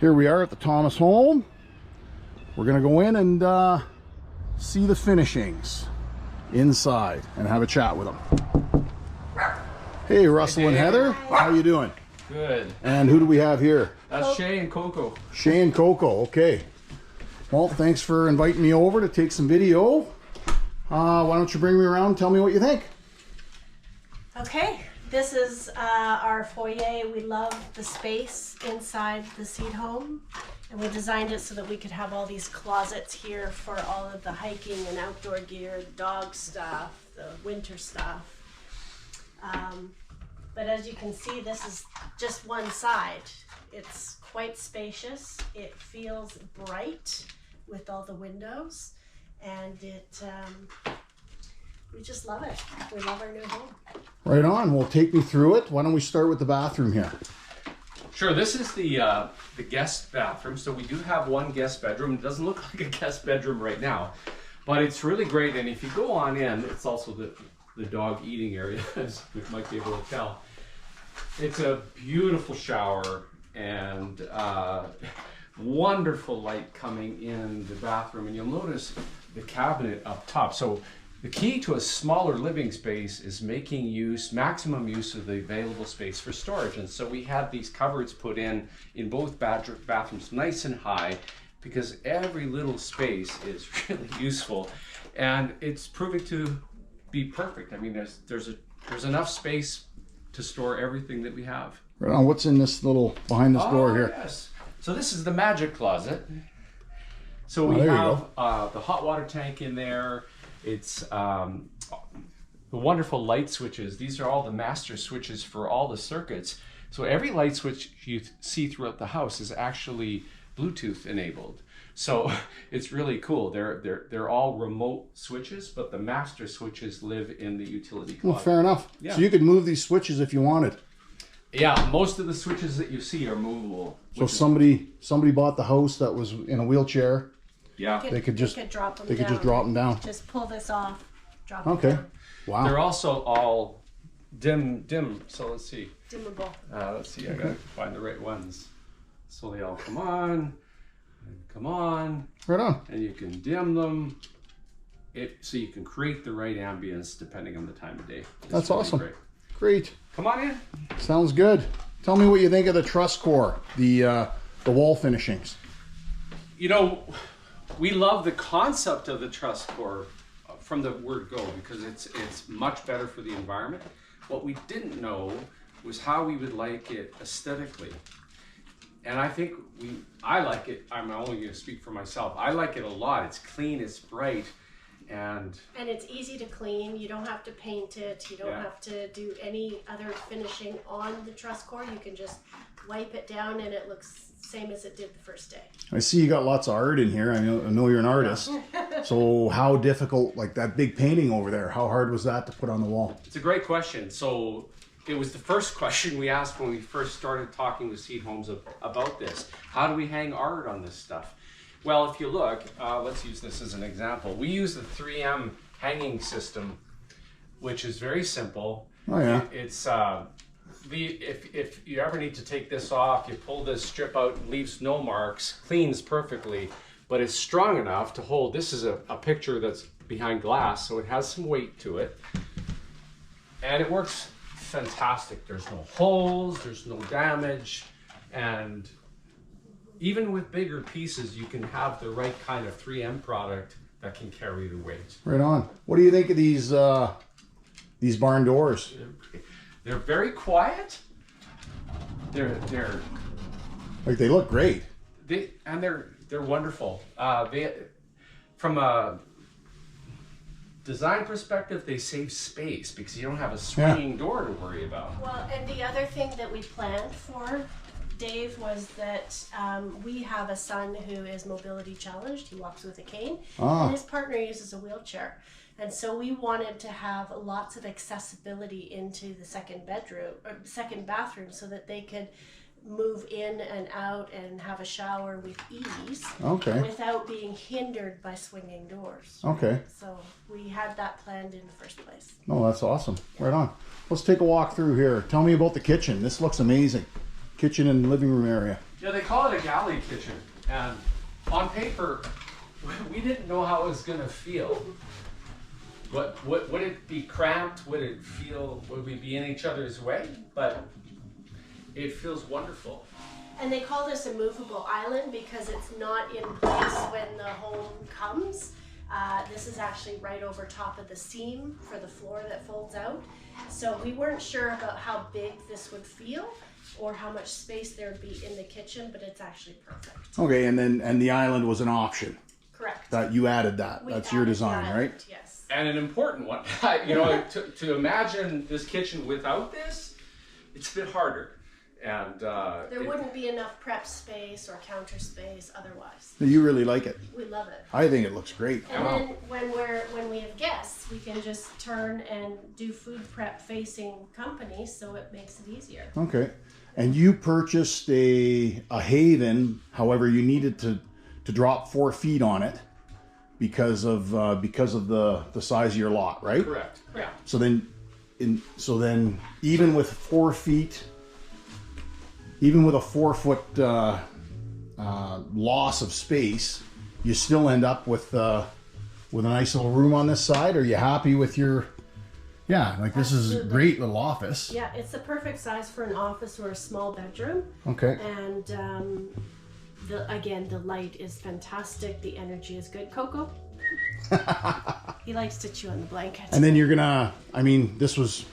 Here we are at the Thomas home. We're gonna go in and see the finishings inside and have a chat with them. Hey, Russell and Heather, how you doing? Good. And who do we have here? That's Shay and Coco. Shay and Coco, okay. Well, thanks for inviting me over to take some video. Why don't you bring me around and tell me what you think? Okay, this is our foyer. We love the space inside the Seed home, and we designed it so that we could have all these closets here for all of the hiking and outdoor gear, the dog stuff, the winter stuff. But as you can see, this is just one side. It's quite spacious. It feels bright with all the windows, and we just love it. We love our new home. Right on. Well, take me through it. Why don't we start with the bathroom here? Sure, this is the guest bathroom. So we do have one guest bedroom. It doesn't look like a guest bedroom right now, but it's really great. And if you go on in, it's also the dog eating area, as you might be able to tell. It's a beautiful shower and wonderful light coming in the bathroom. And you'll notice the cabinet up top. So the key to a smaller living space is making maximum use of the available space for storage. And so we had these cupboards put in both bathrooms nice and high, because every little space is really useful, and it's proving to be perfect. I mean, there's enough space to store everything that we have. Right on. What's in this little, behind this door here? Yes. So this is the magic closet. So we there you have the hot water tank in there. It's the wonderful light switches. These are all the master switches for all the circuits. So every light switch you see throughout the house is actually Bluetooth enabled. So it's really cool. They're all remote switches, but the master switches live in the utility closet. Well, fair enough. Yeah. So you could move these switches if you wanted. Yeah, most of the switches that you see are movable. So if somebody bought the house that was in a wheelchair, Yeah. they could just drop them they could down. just drop them down. Just pull this off, drop Okay. it down. Wow. They're also all dim. So let's see. Dimmable. Let's see. I gotta find the right ones. So they all come on, and come on, Right on. and you can dim them. So you can create the right ambience depending on the time of day. It's That's really awesome. great. Great. Come on in. Sounds good. Tell me what you think of the truss core, the wall finishings. You know, we love the concept of the truss core from the word go, because it's much better for the environment. What we didn't know was how we would like it aesthetically. And I think I like it. I'm only going to speak for myself. I like it a lot. It's clean, it's bright, and it's easy to clean. You don't have to paint it. You don't have to do any other finishing on the truss core. You can just wipe it down and it looks same as it did the first day. I see you got lots of art in here. I know you're an artist. So how difficult, like that big painting over there, how hard was that to put on the wall? It's a great question. So it was the first question we asked when we first started talking with Seed Homes about this. How do we hang art on this stuff? Well, if you look, let's use this as an example. We use the 3M hanging system, which is very simple. Oh yeah. It's if you ever need to take this off, you pull this strip out, leaves no marks, cleans perfectly, but it's strong enough to hold. This is a picture that's behind glass, so it has some weight to it, and it works fantastic. There's no holes, there's no damage, and even with bigger pieces, you can have the right kind of 3M product that can carry the weight. Right on. What do you think of these barn doors? They're very quiet. They're Like, they look great. they're wonderful. From a design perspective, they save space because you don't have a swinging door to worry about. Well, and the other thing that we planned for, Dave, was that we have a son who is mobility challenged. He walks with a cane, and his partner uses a wheelchair. And so we wanted to have lots of accessibility into the second bathroom, so that they could move in and out and have a shower with ease, Okay. without being hindered by swinging doors. Okay. So we had that planned in the first place. Oh, that's awesome. Right on. Let's take a walk through here. Tell me about the kitchen. This looks amazing. Kitchen and living room area. Yeah, they call it a galley kitchen, and on paper, we didn't know how it was gonna feel. Would it be cramped? Would it feel? Would we be in each other's way? But it feels wonderful. And they call this a movable island because it's not in place when the home comes. This is actually right over top of the seam for the floor that folds out. So we weren't sure about how big this would feel or how much space there would be in the kitchen, but it's actually perfect. Okay, and the island was an option. Correct. That you added that. We That's your added the design, island, right? Yes. And an important one. You know, to imagine this kitchen without this, it's a bit harder. And There wouldn't be enough prep space or counter space otherwise. You really like it. We love it. I think it looks great. And then when we have guests, we can just turn and do food prep facing companies, so it makes it easier. Okay. And you purchased a haven, however, you needed to drop 4 feet on it because of the size of your lot, right? correct. Yeah. So then even with 4 feet, even with a 4 foot loss of space, you still end up with a nice little room on this side. Are you happy with your? Yeah, like this is a great little office. Yeah, it's the perfect size for an office or a small bedroom. Okay. And the light is fantastic. The energy is good. Coco? He likes to chew on the blanket. And then you're gonna, I mean, this was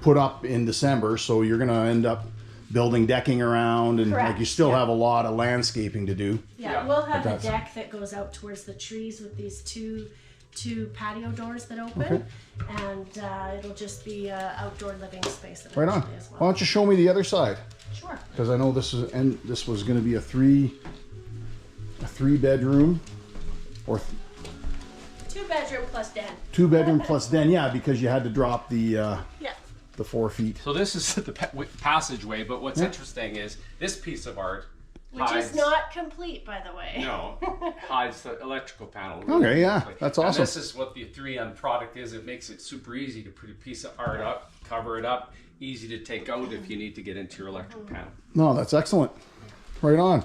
put up in December, so you're gonna end up building decking around, and Correct, like you still yeah. have a lot of landscaping to do. Yeah, we'll have a that's- deck that goes out towards the trees with these two patio doors that open, Okay. and it'll just be an outdoor living space Right on. eventually as Why well. don't you show me the other side? Sure. Because I know this was going to be a three bedroom, or 2 bedroom plus den. 2 bedroom plus den. Yeah, because you had to drop the Yeah. 4 feet. So this is the passageway, but what's interesting is this piece of art Which is not complete, by the way. No, hides the electrical panel. Okay, yeah, quickly. that's And awesome. this is what the 3M product is. It makes it super easy to put a piece of art up, cover it up, easy to take out if you need to get into your electrical panel. No, that's excellent. Right on.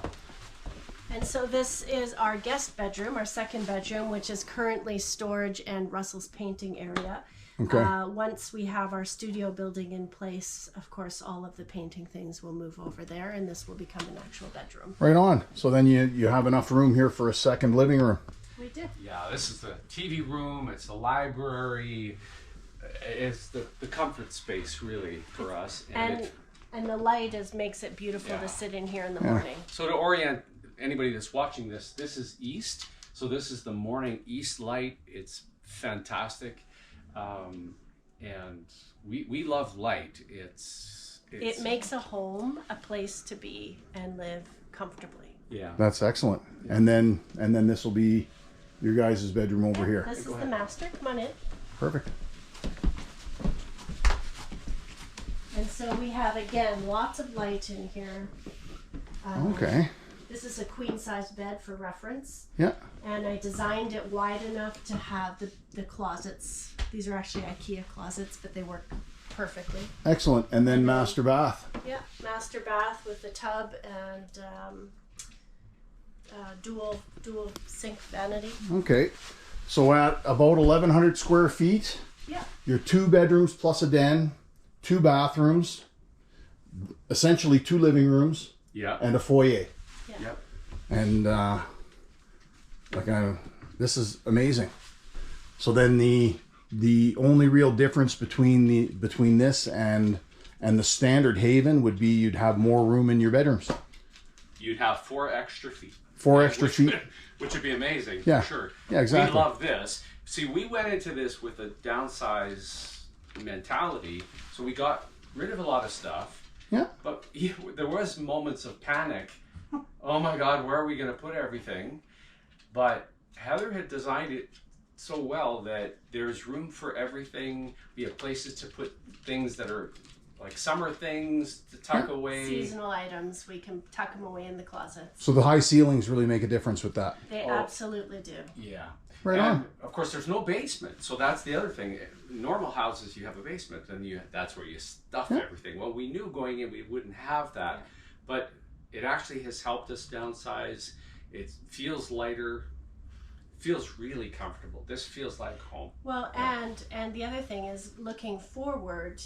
And so this is our guest bedroom, our second bedroom, which is currently storage and Russell's painting area. Okay. Once we have our studio building in place, of course, all of the painting things will move over there, and this will become an actual bedroom. Right on. So then you have enough room here for a second living room. We did. Yeah, this is the TV room. It's the library. It's the comfort space really for us. And the light makes it beautiful Yeah. to sit in here in the morning. So to orient anybody that's watching this, this is east. So this is the morning east light. It's fantastic. And we love light. It makes a home a place to be and live comfortably. Yeah. That's excellent. And then this will be your guys' bedroom over here. This is the master. Come on in. Perfect. And so we have, again, lots of light in here. Okay. This is a queen size bed for reference. Yeah. And I designed it wide enough to have the closets. These are actually IKEA closets, but they work perfectly. Excellent. And then master bath. Yeah, master bath with a tub and dual sink vanity. Okay. So at about 1,100 square feet, Yeah. your 2 bedrooms plus a den, 2 bathrooms, essentially 2 living rooms, Yeah. and a foyer. Yep. And this is amazing. So then the only real difference between this and the standard haven would be you'd have more room in your bedrooms. You'd have 4 extra feet. 4 extra feet. Which would be amazing, Yeah. for sure. Yeah, exactly. We love this. See, we went into this with a downsize mentality, so we got rid of a lot of stuff. Yeah. But there was moments of panic. Oh my God, where are we going to put everything? But Heather had designed it so well that there's room for everything. We have places to put things that are like summer things to tuck away. Seasonal items, we can tuck them away in the closets. So the high ceilings really make a difference with that. They absolutely do. Yeah. Right and on. of course, there's no basement, so that's the other thing. Normal houses, you have a basement, and that's where you stuff everything. Well, we knew going in we wouldn't have that, but it actually has helped us downsize. It feels lighter, feels really comfortable. This feels like home. Well, and the other thing is looking forward,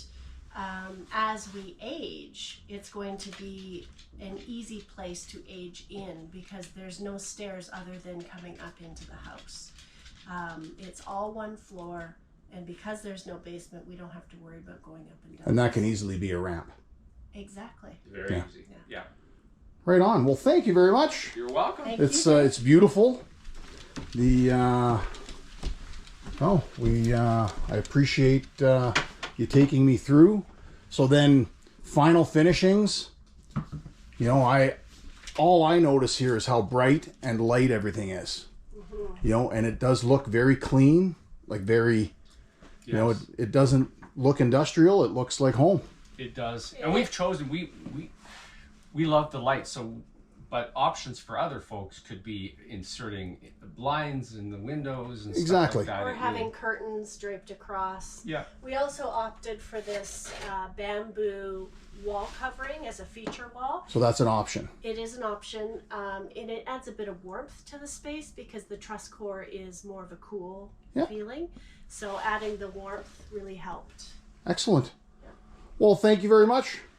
as we age, it's going to be an easy place to age in because there's no stairs other than coming up into the house. It's all one floor, and because there's no basement, we don't have to worry about going up and down. And that can easily be a ramp. Exactly. Very Yeah. easy. Yeah. Right on. Well, thank you very much. You're welcome. Thank It's you. it's beautiful. The I appreciate you taking me through. So then, final finishings. You know, all I notice here is how bright and light everything is. You know, and it does look very clean, like very. You know, Yes. it doesn't look industrial. It looks like home. It does, and we've chosen we love the light. So, but options for other folks could be inserting the blinds in the windows and Exactly. stuff like that. Or It having really- curtains draped across. yeah, We also opted for this bamboo wall covering as a feature wall. So that's an option. It is an option, and it adds a bit of warmth to the space because the truss core is more of a cool Yeah. feeling. So adding the warmth really helped. Excellent. Well, thank you very much.